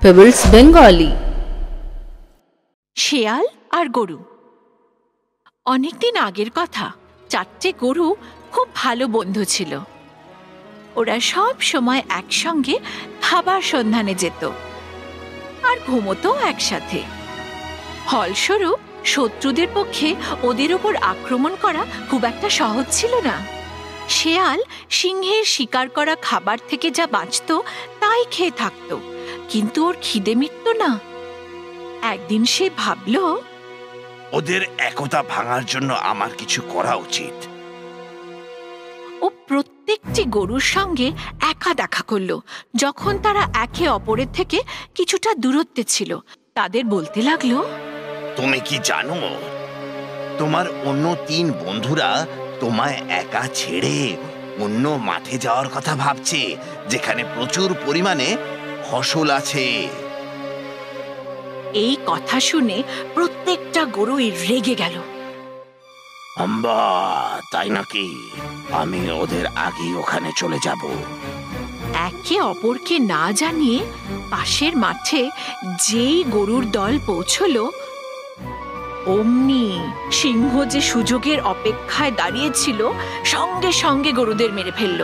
Pebbles Bengali। শেয়াল আর গরু। অনেকদিন আগের কথা, চারটে গরু খুব ভালো বন্ধু ছিল। ওরা সব সময় একসঙ্গে খাবার সন্ধানে যেত আর ঘুমোতো একসাথে। ফলস্বরূপ শত্রুদের পক্ষে ওদের উপর আক্রমণ করা খুব একটা সহজ ছিল না। শেয়াল সিংহের শিকার করা খাবার থেকে যা বাঁচত তাই খেয়ে থাকত, কিন্তু ওর খিদে মিটত না। একদিন সে ভাবল, ওদের একতা ভাঙার জন্য আমার কিছু করা উচিত। ও প্রত্যেকটি গরুর সঙ্গে একা দেখা করলো যখন তারা একে অপরের থেকে কিছুটা দূরত্বে ছিল। তাদের বলতে লাগলো, তুমি কি জানো, তোমার অন্য 3 বন্ধুরা তোমায় একা ছেড়ে অন্য মাঠে যাওয়ার কথা ভাবছে, যেখানে প্রচুর পরিমাণে ফসল আছে। এই কথা শুনে প্রত্যেকটা গরুই রেগে গেল। আম্বা, তাই নাকি? আমি ওদের আগেই ওখানে চলে যাব। একে অপরকে না জানিয়ে পাশের মাঠে যেই গরুর দল পৌঁছলো, অমনি সিংহ যে সুযোগের অপেক্ষায় দাঁড়িয়েছিল সঙ্গে সঙ্গে গরুদের মেরে ফেলল।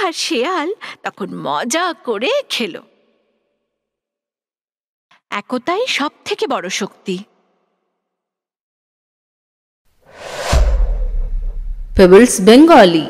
আর শেয়াল তখন মজা করে খেল। একতাই সব থেকে বড় শক্তি। Pebbles Bengali।